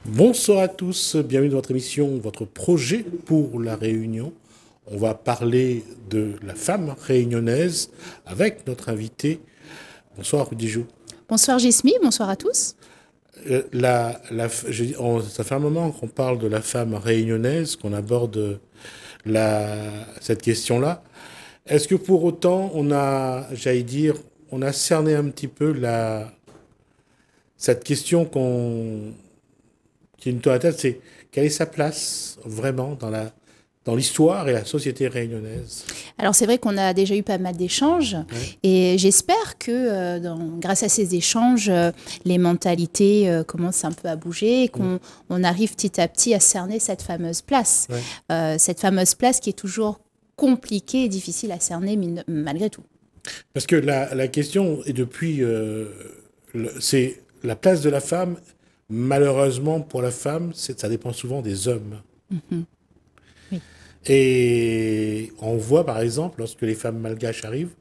Bonsoir à tous, bienvenue dans votre émission, votre projet pour la Réunion. On va parler de la femme réunionnaise avec notre invité. Bonsoir Rudy Jou. Bonsoir Gismi, bonsoir à tous. Ça fait un moment qu'on parle de la femme réunionnaise, qu'on aborde cette question-là. Est-ce que pour autant on a cerné un petit peu cette question qui nous tourne la tête, c'est quelle est sa place vraiment dans l'histoire et la société réunionnaise? Alors c'est vrai qu'on a déjà eu pas mal d'échanges et j'espère que grâce à ces échanges, les mentalités commencent un peu à bouger et qu'on arrive petit à petit à cerner cette fameuse place. Cette fameuse place qui est toujours compliquée et difficile à cerner malgré tout. Parce que la question est depuis... c'est la place de la femme. Malheureusement, pour la femme, ça dépend souvent des hommes. Oui. Et on voit, par exemple, lorsque les femmes malgaches arrivent,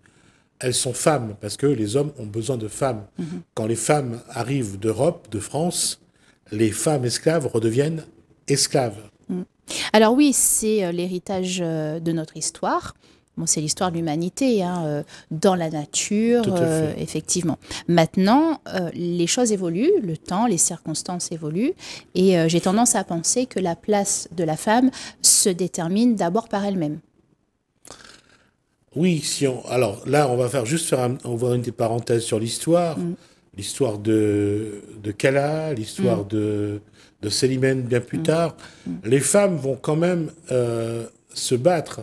elles sont femmes, parce que les hommes ont besoin de femmes. Quand les femmes arrivent d'Europe, de France, les femmes esclaves redeviennent esclaves. Alors oui, c'est l'héritage de notre histoire. Bon, c'est l'histoire de l'humanité, dans la nature, effectivement. Maintenant, les choses évoluent, le temps, les circonstances évoluent, et j'ai tendance à penser que la place de la femme se détermine d'abord par elle-même. Oui, alors là, on va ouvrir une parenthèse sur l'histoire, l'histoire de Kala, l'histoire de Célimène bien plus tard. Les femmes vont quand même se battre,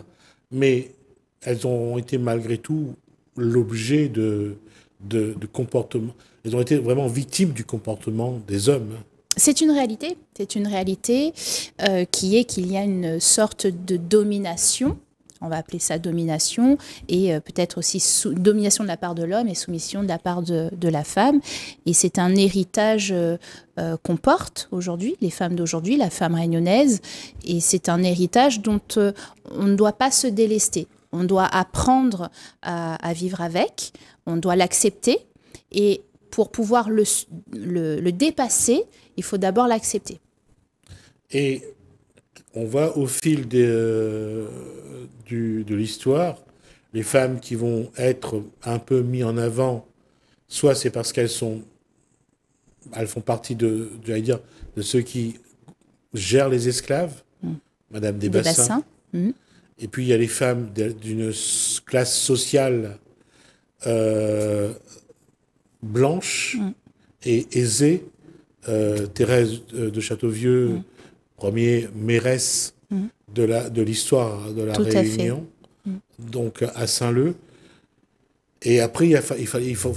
mais elles ont été malgré tout l'objet de comportement. Elles ont été vraiment victimes du comportement des hommes. C'est une réalité qui est qu'il y a une sorte de domination, on va appeler ça domination, et peut-être aussi domination de la part de l'homme et soumission de la part de la femme. Et c'est un héritage qu'on porte aujourd'hui, les femmes d'aujourd'hui, la femme réunionnaise, et c'est un héritage dont on ne doit pas se délester. On doit apprendre à vivre avec, on doit l'accepter, et pour pouvoir le dépasser, il faut d'abord l'accepter. Et on voit au fil de l'histoire, les femmes qui vont être un peu mises en avant, soit c'est parce elles font partie de ceux qui gèrent les esclaves, Madame Desbassins. Et puis il y a les femmes d'une classe sociale blanche et aisée. Thérèse de Châteauvieux, première mairesse de l'histoire de la Réunion, donc à Saint-Leu. Et après, il faut,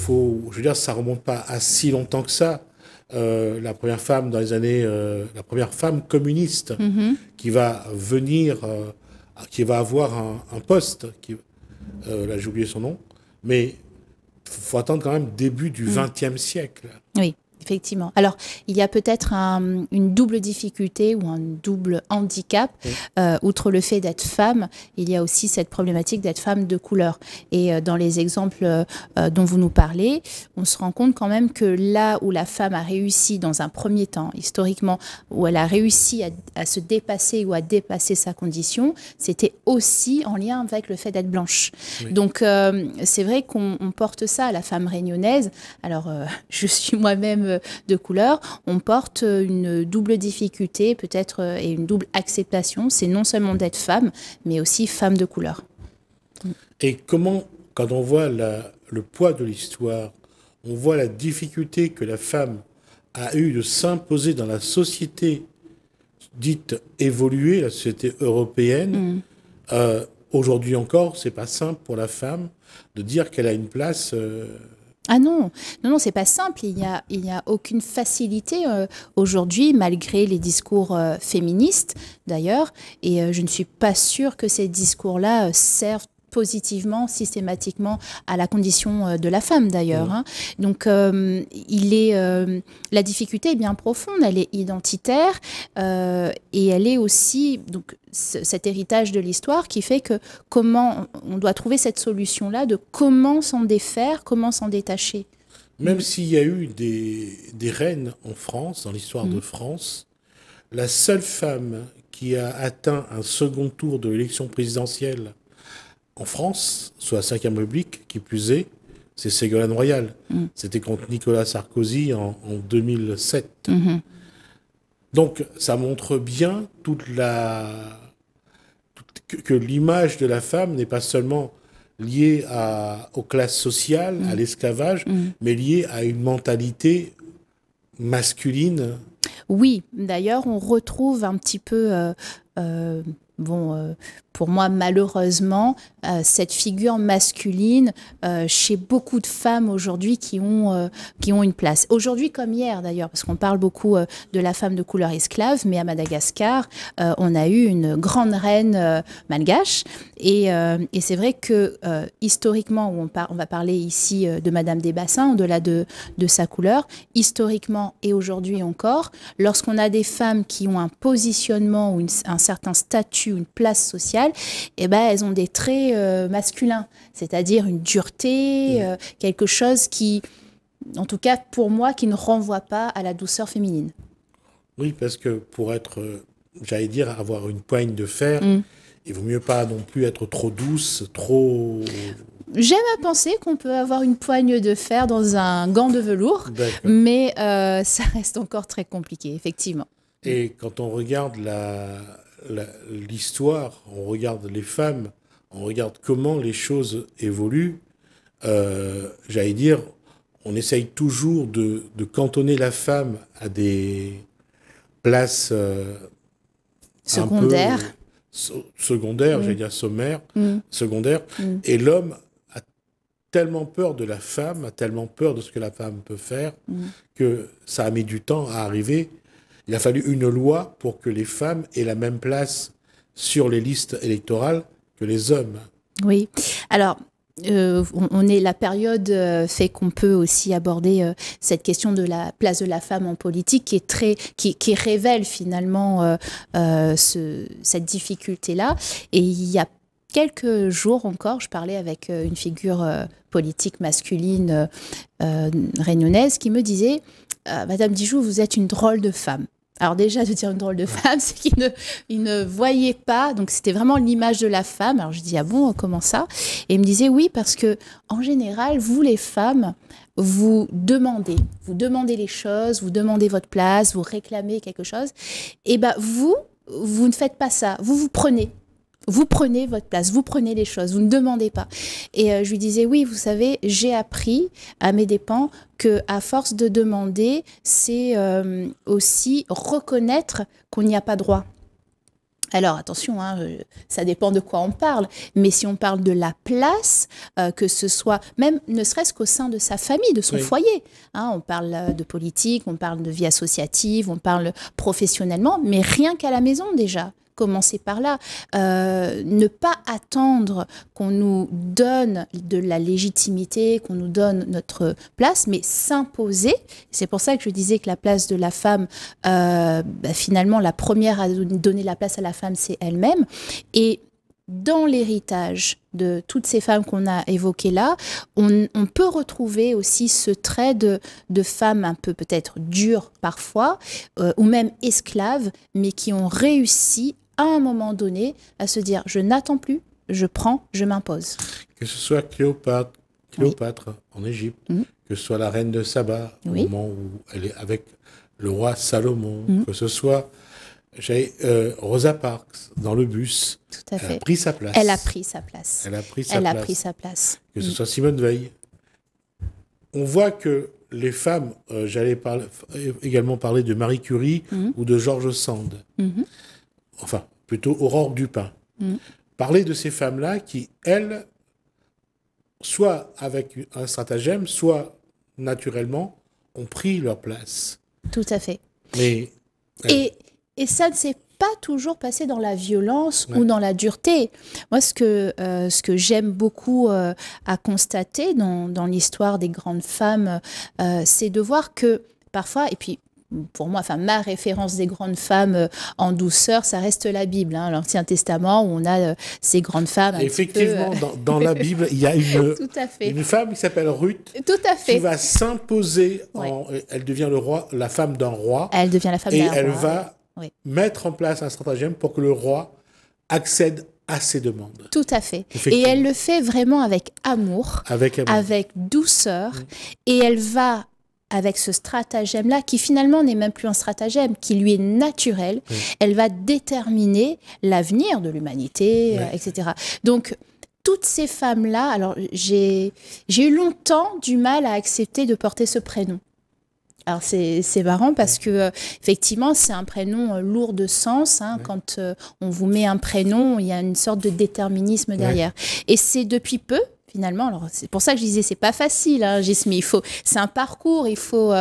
je veux dire, ça remonte pas à si longtemps que ça. La première femme dans les années, la première femme communiste qui va venir, qui va avoir un poste, là j'ai oublié son nom, mais il faut attendre quand même début du XXe siècle. Oui. Effectivement. Alors, il y a peut-être une double difficulté ou un double handicap. Outre le fait d'être femme, il y a aussi cette problématique d'être femme de couleur. Et dans les exemples dont vous nous parlez, on se rend compte quand même que là où la femme a réussi dans un premier temps, historiquement, où elle a réussi à se dépasser ou à dépasser sa condition, c'était aussi en lien avec le fait d'être blanche. Oui. Donc, c'est vrai qu'on porte ça à la femme réunionnaise. Alors, je suis moi-même de couleur, on porte une double difficulté peut-être et une double acceptation. C'est non seulement d'être femme, mais aussi femme de couleur. Et comment, quand on voit le poids de l'histoire, on voit la difficulté que la femme a eu de s'imposer dans la société dite évoluée, la société européenne. Aujourd'hui encore, c'est pas simple pour la femme de dire qu'elle a une place... Ah non, c'est pas simple. Il y a aucune facilité aujourd'hui, malgré les discours féministes d'ailleurs. Et je ne suis pas sûre que ces discours-là servent positivement, systématiquement à la condition de la femme d'ailleurs. Donc la difficulté est bien profonde, elle est identitaire et elle est aussi donc cet héritage de l'histoire qui fait que comment on doit trouver cette solution-là de comment s'en défaire, comment s'en détacher. Même s'il y a eu des reines en France, dans l'histoire de France, La seule femme qui a atteint un second tour de l'élection présidentielle en France, sous la Ve République, qui plus est, c'est Ségolène Royal. C'était contre Nicolas Sarkozy en 2007. Donc, ça montre bien que l'image de la femme n'est pas seulement liée aux classes sociales, à l'esclavage, mais liée à une mentalité masculine. Oui, d'ailleurs, on retrouve un petit peu, pour moi, malheureusement, cette figure masculine chez beaucoup de femmes aujourd'hui qui ont une place. Aujourd'hui comme hier, d'ailleurs, parce qu'on parle beaucoup de la femme de couleur esclave, mais à Madagascar, on a eu une grande reine malgache. Et c'est vrai que historiquement, on va parler ici de Madame des Bassins, au-delà de sa couleur, historiquement et aujourd'hui encore, lorsqu'on a des femmes qui ont un positionnement ou un certain statut, une place sociale, eh ben, elles ont des traits masculins, c'est-à-dire une dureté, quelque chose qui, en tout cas pour moi, qui ne renvoie pas à la douceur féminine. Oui, parce que pour être, j'allais dire, avoir une poigne de fer, il vaut mieux pas non plus être trop douce, trop... J'aime à penser qu'on peut avoir une poigne de fer dans un gant de velours, mais ça reste encore très compliqué, effectivement. Et quand on regarde l'histoire, on regarde les femmes, on regarde comment les choses évoluent, j'allais dire, on essaye toujours de cantonner la femme à des places secondaires, j'allais dire sommaires, secondaires, et l'homme a tellement peur de la femme, a tellement peur de ce que la femme peut faire, que ça a mis du temps à arriver. Il a fallu une loi pour que les femmes aient la même place sur les listes électorales que les hommes. Oui. Alors, la période fait qu'on peut aussi aborder cette question de la place de la femme en politique qui révèle finalement cette difficulté-là. Et il y a quelques jours encore, je parlais avec une figure politique masculine réunionnaise qui me disait « Madame Dijoux, vous êtes une drôle de femme ». Alors déjà, de dire une drôle de femme, c'est qu'il ne voyait pas, donc c'était vraiment l'image de la femme. Alors je dis, ah bon, comment ça? Et il me disait, oui, parce que en général, vous les femmes, vous demandez les choses, vous demandez votre place, vous réclamez quelque chose. Et bien vous ne faites pas ça, vous prenez. Vous prenez votre place, vous prenez les choses, vous ne demandez pas. Et je lui disais, oui, vous savez, j'ai appris à mes dépens qu'à force de demander, c'est aussi reconnaître qu'on n'y a pas droit. Alors attention, hein, ça dépend de quoi on parle, mais si on parle de la place, que ce soit même ne serait-ce qu'au sein de sa famille, de son foyer, hein, on parle de politique, on parle de vie associative, on parle professionnellement, mais rien qu'à la maison déjà. Commencer par là, ne pas attendre qu'on nous donne de la légitimité, qu'on nous donne notre place, mais s'imposer. C'est pour ça que je disais que la place de la femme, finalement, la première à donner la place à la femme, c'est elle-même. Et dans l'héritage de toutes ces femmes qu'on a évoquées là, on peut retrouver aussi ce trait de femmes un peu peut-être dures parfois, ou même esclaves, mais qui ont réussi à un moment donné, à se dire « je n'attends plus, je prends, je m'impose ». Que ce soit Cléopâtre en Égypte, que ce soit la reine de Saba, au moment où elle est avec le roi Salomon, que ce soit Rosa Parks dans le bus, tout à fait. Elle a pris sa place. Elle a pris sa place. Elle a pris sa place. Que ce soit Simone Veil. On voit que les femmes, j'allais également parler de Marie Curie ou de George Sand. Enfin, plutôt Aurore Dupin. Parler de ces femmes-là qui, elles, soit avec un stratagème, soit naturellement, ont pris leur place. Tout à fait. Mais, et ça ne s'est pas toujours passé dans la violence ou dans la dureté. Moi, ce que j'aime beaucoup à constater dans l'histoire des grandes femmes, c'est de voir que parfois, et puis pour moi, enfin, ma référence des grandes femmes en douceur, ça reste la Bible, hein, l'Ancien Testament, où on a ces grandes femmes. Effectivement, dans la Bible, il y a une femme qui s'appelle Ruth, qui va s'imposer. Elle devient la femme d'un roi. Elle devient la femme d'un roi. Et elle va Oui. mettre en place un stratagème pour que le roi accède à ses demandes. Tout à fait. Et elle le fait vraiment avec amour, avec douceur, et elle va avec ce stratagème-là, qui finalement n'est même plus un stratagème, qui lui est naturel, elle va déterminer l'avenir de l'humanité, etc. Donc, toutes ces femmes-là, alors j'ai eu longtemps du mal à accepter de porter ce prénom. Alors c'est marrant parce que effectivement c'est un prénom lourd de sens. Hein, quand on vous met un prénom, il y a une sorte de déterminisme derrière. Et c'est depuis peu. Finalement, alors c'est pour ça que je disais c'est pas facile, hein, Gismi. C'est un parcours, il faut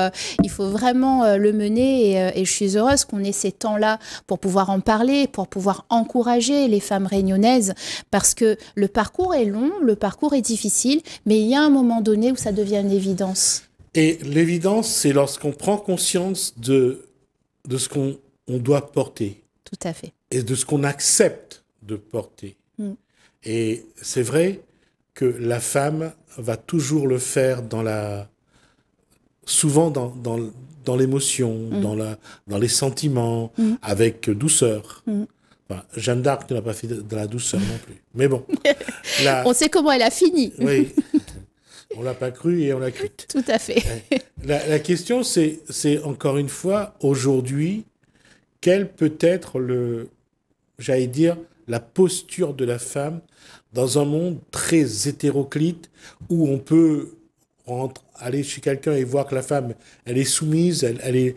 vraiment le mener. Et je suis heureuse qu'on ait ces temps-là pour pouvoir en parler, pour pouvoir encourager les femmes réunionnaises, parce que le parcours est long, le parcours est difficile, mais il y a un moment donné où ça devient une évidence. Et l'évidence, c'est lorsqu'on prend conscience de ce qu'on doit porter. Tout à fait. Et de ce qu'on accepte de porter. Et c'est vrai que la femme va toujours le faire souvent dans l'émotion, dans les sentiments, avec douceur. Enfin, Jeanne d'Arc n'a pas fait de la douceur non plus. Mais bon. On sait comment elle a fini. Oui. On l'a pas cru et on l'a cru. Tout à fait. La question, c'est encore une fois, aujourd'hui, quel peut être j'allais dire, la posture de la femme dans un monde très hétéroclite où on peut aller chez quelqu'un et voir que la femme, elle est soumise, elle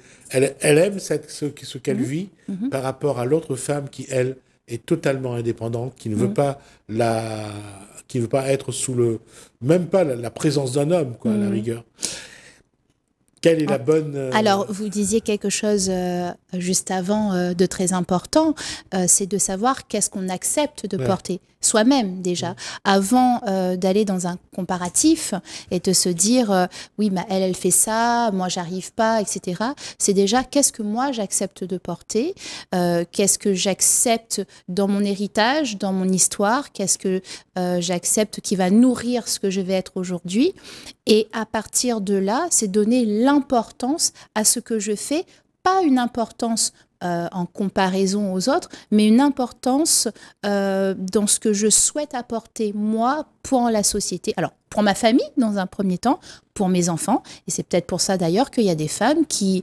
aime ce qu'elle vit par rapport à l'autre femme qui, elle, est totalement indépendante, qui ne veut pas être même pas la présence d'un homme, quoi, à la rigueur. Quelle est la bonne... Alors, vous disiez quelque chose juste avant de très important, c'est de savoir qu'est-ce qu'on accepte de porter soi-même déjà, avant d'aller dans un comparatif et de se dire oui, mais elle fait ça, moi j'arrive pas, etc. C'est déjà qu'est-ce que moi j'accepte de porter, qu'est-ce que j'accepte dans mon héritage, dans mon histoire, qu'est-ce que j'accepte qui va nourrir ce que je vais être aujourd'hui. Et à partir de là, c'est donner l'importance à ce que je fais, pas une importance en comparaison aux autres, mais une importance dans ce que je souhaite apporter, moi, pour la société. Alors, pour ma famille, dans un premier temps, pour mes enfants. Et c'est peut-être pour ça, d'ailleurs, qu'il y a des femmes qui,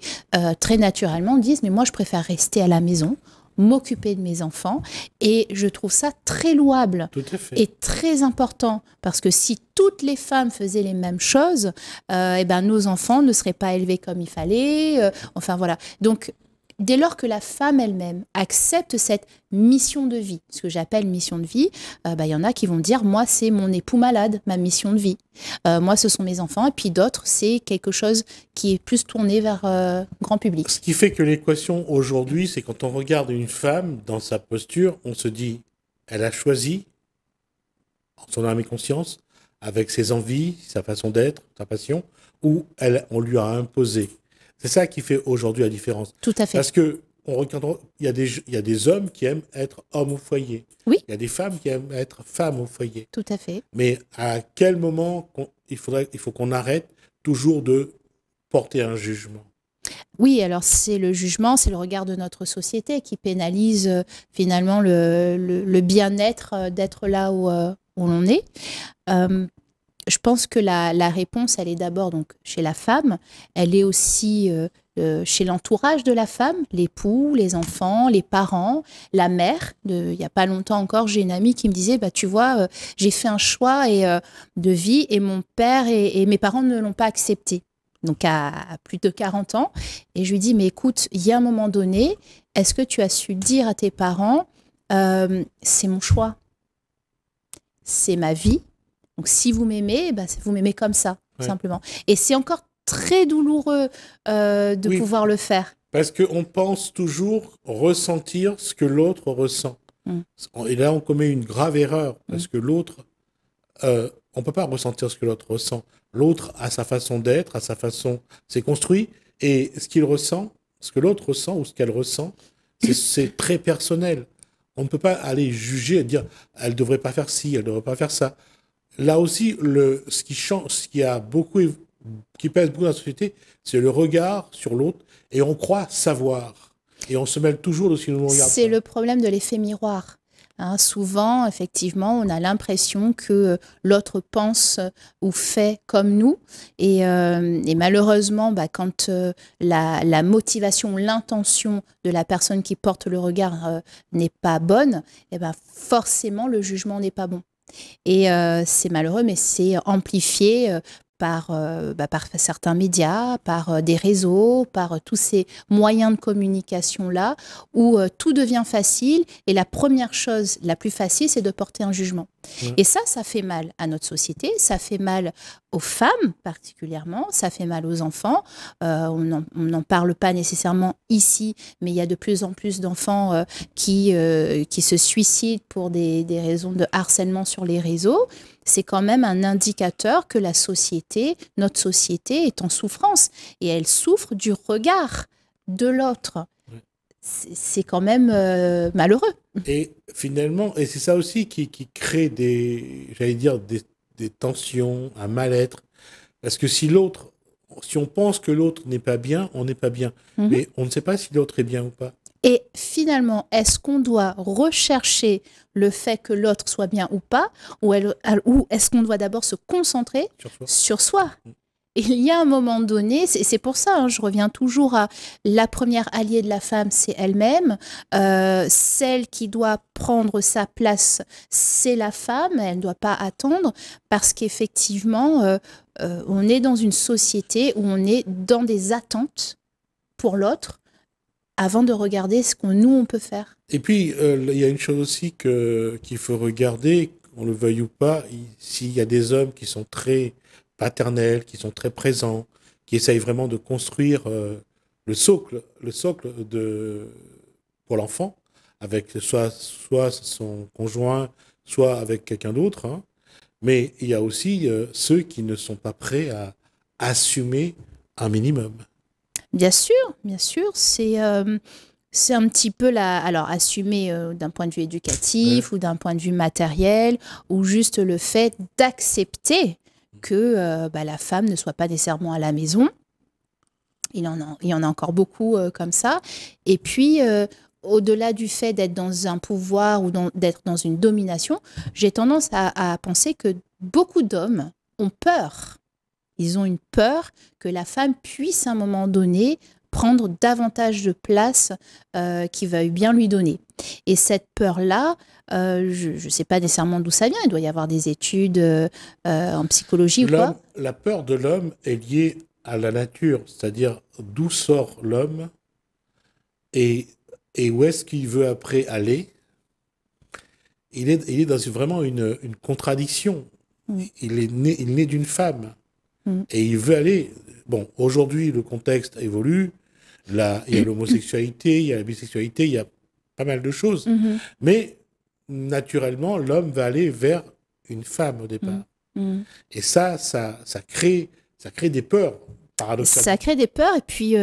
très naturellement, disent « mais moi, je préfère rester à la maison ». M'occuper de mes enfants, et je trouve ça très louable et très important, parce que si toutes les femmes faisaient les mêmes choses, eh ben, nos enfants ne seraient pas élevés comme il fallait, enfin voilà. Donc dès lors que la femme elle-même accepte cette mission de vie, ce que j'appelle mission de vie, y en a qui vont dire, moi c'est mon époux malade, ma mission de vie. Moi ce sont mes enfants, et puis d'autres c'est quelque chose qui est plus tourné vers grand public. Ce qui fait que l'équation aujourd'hui, c'est quand on regarde une femme dans sa posture, on se dit, elle a choisi, en son âme et conscience, avec ses envies, sa façon d'être, sa passion, ou on lui a imposé. C'est ça qui fait aujourd'hui la différence. Tout à fait. Parce que il y a des hommes qui aiment être hommes au foyer. Oui. Il y a des femmes qui aiment être femmes au foyer. Tout à fait. Mais à quel moment il faut qu'on arrête toujours de porter un jugement? Oui, alors c'est le jugement, c'est le regard de notre société qui pénalise finalement le bien-être d'être là où l'on est. Je pense que la réponse, elle est d'abord donc chez la femme, elle est aussi chez l'entourage de la femme, l'époux, les enfants, les parents, la mère. Il n'y a pas longtemps encore, j'ai une amie qui me disait, bah, tu vois, j'ai fait un choix de vie et mon père et mes parents ne l'ont pas accepté. Donc à plus de 40 ans. Et je lui dis, mais écoute, il y a un moment donné, est-ce que tu as su dire à tes parents, c'est mon choix, c'est ma vie. Donc, si vous m'aimez, bah, vous m'aimez comme ça, simplement. Et c'est encore très douloureux de pouvoir le faire. Parce qu'on pense toujours ressentir ce que l'autre ressent. Et là, on commet une grave erreur, parce que l'autre, on ne peut pas ressentir ce que l'autre ressent. L'autre a sa façon d'être, a sa façon... C'est construit, et ce qu'il ressent, ce que l'autre ressent ou ce qu'elle ressent, c'est très personnel. On ne peut pas aller juger et dire « elle ne devrait pas faire ci, elle ne devrait pas faire ça ». Là aussi, ce qui change, qui pèse beaucoup dans la société, c'est le regard sur l'autre, et on croit savoir. Et on se mêle toujours de ce qui nous regarde. C'est le problème de l'effet miroir. Hein, souvent, effectivement, on a l'impression que l'autre pense ou fait comme nous. Et malheureusement, quand la motivation, l'intention de la personne qui porte le regard n'est pas bonne, forcément, le jugement n'est pas bon. Et c'est malheureux, mais c'est amplifié par certains médias, par des réseaux, par tous ces moyens de communication-là, où tout devient facile. Et la première chose, la plus facile, c'est de porter un jugement. Et ça fait mal à notre société, ça fait mal aux femmes particulièrement, ça fait mal aux enfants. On n'en parle pas nécessairement ici, mais il y a de plus en plus d'enfants qui se suicident pour des raisons de harcèlement sur les réseaux. C'est quand même un indicateur que la société, notre société, est en souffrance. Et elle souffre du regard de l'autre. C'est quand même malheureux. Et finalement, et c'est ça aussi qui crée des tensions, un mal-être. Parce que si on pense que l'autre n'est pas bien, on n'est pas bien. Mais on ne sait pas si l'autre est bien ou pas. Et finalement, est-ce qu'on doit rechercher le fait que l'autre soit bien ou pas, ou est-ce qu'on doit d'abord se concentrer sur soi? Il y a un moment donné, c'est pour ça, je reviens toujours à la première alliée de la femme, c'est elle-même. Celle qui doit prendre sa place, c'est la femme. Elle ne doit pas attendre parce qu'effectivement, on est dans une société où on est dans des attentes pour l'autre avant de regarder ce que nous, on peut faire. Et puis, il y a une chose aussi qu'il faut regarder, qu'on le veuille ou pas, s'il y a des hommes qui sont très paternels, qui sont très présents, qui essayent vraiment de construire le socle pour l'enfant, avec soit son conjoint, soit avec quelqu'un d'autre. Hein. Mais il y a aussi ceux qui ne sont pas prêts à assumer un minimum. Bien sûr, c'est un petit peu alors assumer d'un point de vue éducatif ou d'un point de vue matériel, ou juste le fait d'accepter que la femme ne soit pas nécessairement à la maison. Il y en a encore beaucoup comme ça. Et puis, au-delà du fait d'être dans un pouvoir ou d'être dans une domination, j'ai tendance à penser que beaucoup d'hommes ont peur. Ils ont une peur que la femme puisse à un moment donné prendre davantage de place qu'il veuille bien lui donner. Et cette peur-là, je ne sais pas nécessairement d'où ça vient. Il doit y avoir des études en psychologie ou quoi. La peur de l'homme est liée à la nature, c'est-à-dire d'où sort l'homme et où est-ce qu'il veut après aller. Il est dans vraiment une contradiction. Il est né d'une femme. Et il veut aller... Bon, aujourd'hui, le contexte évolue. Là, il y a l'homosexualité, il y a la bisexualité, il y a pas mal de choses. Mais, naturellement, l'homme va aller vers une femme au départ. Et ça crée des peurs, paradoxalement. Ça crée des peurs, et puis...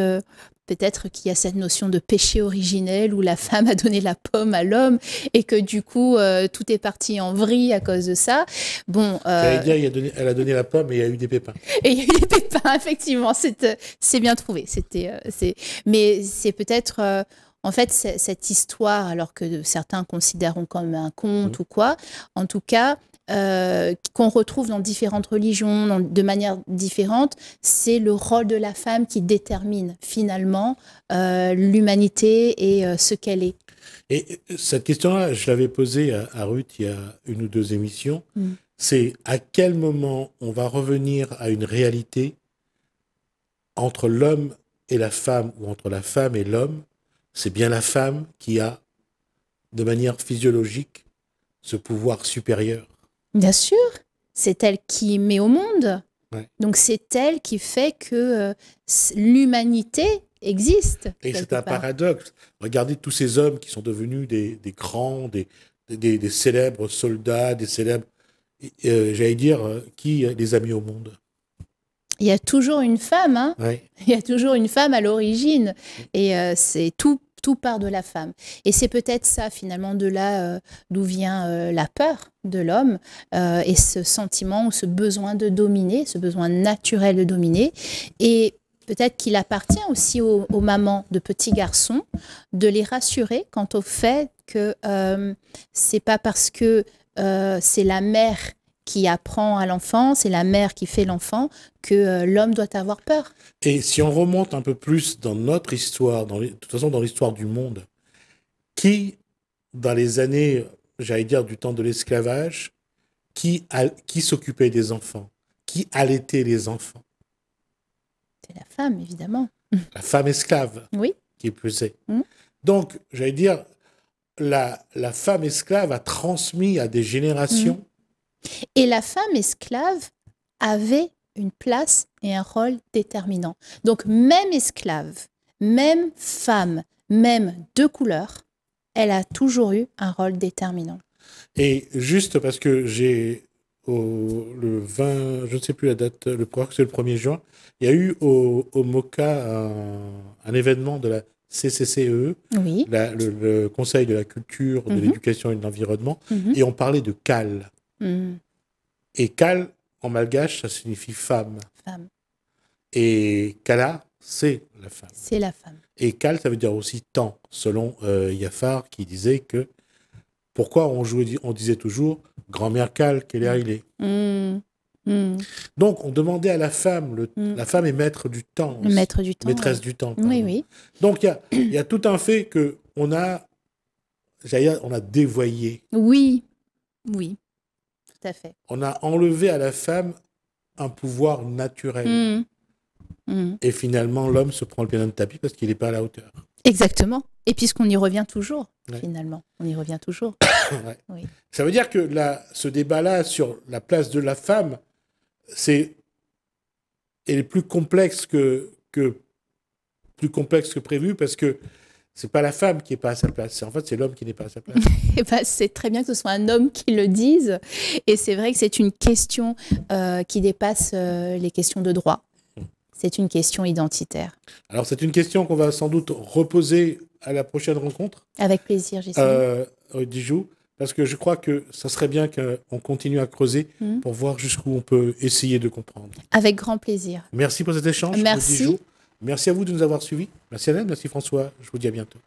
peut-être qu'il y a cette notion de péché originel où la femme a donné la pomme à l'homme et que du coup, tout est parti en vrille à cause de ça. Bon, j'allais dire, elle a donné la pomme et il y a eu des pépins. Et il y a eu des pépins, effectivement. C'est bien trouvé. Mais c'est peut-être... en fait, cette histoire, alors que certains considèrent comme un conte ou quoi, en tout cas... qu'on retrouve dans différentes religions, de manière différente, c'est le rôle de la femme qui détermine finalement l'humanité et ce qu'elle est. Et cette question-là, je l'avais posée à Ruth il y a une ou deux émissions, c'est à quel moment on va revenir à une réalité entre l'homme et la femme, ou entre la femme et l'homme. C'est bien la femme qui a, de manière physiologique, ce pouvoir supérieur. Bien sûr, c'est elle qui met au monde. Ouais. Donc c'est elle qui fait que l'humanité existe. Et c'est un paradoxe. Regardez tous ces hommes qui sont devenus des grands, des célèbres soldats, des célèbres, j'allais dire, qui les a mis au monde. Il y a toujours une femme, hein. Ouais. Il y a toujours une femme à l'origine. Et c'est tout part de la femme. Et c'est peut-être ça, finalement, de là d'où vient la peur de l'homme et ce sentiment ou ce besoin de dominer, ce besoin naturel de dominer. Et peut-être qu'il appartient aussi aux mamans de petits garçons de les rassurer quant au fait que c'est pas parce que c'est la mère qui apprend à l'enfant, c'est la mère qui fait l'enfant, que l'homme doit avoir peur. Et si on remonte un peu plus dans notre histoire, de toute façon dans l'histoire du monde, qui, dans les années, j'allais dire, du temps de l'esclavage, qui s'occupait des enfants? Qui allaitait les enfants? C'est la femme, évidemment. La femme esclave, Oui. qui plus est. Donc, j'allais dire, la femme esclave a transmis à des générations. Et la femme esclave avait une place et un rôle déterminant. Donc, même esclave, même femme, même de couleur, elle a toujours eu un rôle déterminant. Et juste parce que j'ai, le 20, je ne sais plus la date, je crois que c'est le 1er juin, il y a eu au MOCA un événement de la CCCE, oui. le Conseil de la culture, de l'éducation et de l'environnement, et on parlait de Kal. Et Kal, en malgache, ça signifie femme. Femme. Et Kala, c'est la femme. C'est la femme. Et Kal, ça veut dire aussi temps, selon Yafar, qui disait que pourquoi on disait toujours grand-mère Kal, quelle heure il est. Donc, on demandait à la femme, la femme est maître du temps. Maître du temps. Maîtresse du temps. Oui, oui. Donc, il y a tout un fait qu'on a, on a dévoyé. Oui, oui, tout à fait. On a enlevé à la femme un pouvoir naturel. Et finalement, l'homme se prend le pied dans le tapis parce qu'il n'est pas à la hauteur. Exactement. Et puisqu'on y revient toujours, finalement. On y revient toujours. Ouais. Oui. Ça veut dire que ce débat-là sur la place de la femme, elle est plus complexe que prévu parce que c'est pas la femme qui n'est pas à sa place. En fait, c'est l'homme qui n'est pas à sa place. Et ben, c'est très bien que ce soit un homme qui le dise. Et c'est vrai que c'est une question qui dépasse les questions de droit. C'est une question identitaire. Alors, c'est une question qu'on va sans doute reposer à la prochaine rencontre. Avec plaisir, j'espère. Dijou, parce que je crois que ça serait bien qu'on continue à creuser pour voir jusqu'où on peut essayer de comprendre. Avec grand plaisir. Merci pour cet échange. Merci. Dijou. Merci à vous de nous avoir suivis. Merci Hélène, merci François. Je vous dis à bientôt.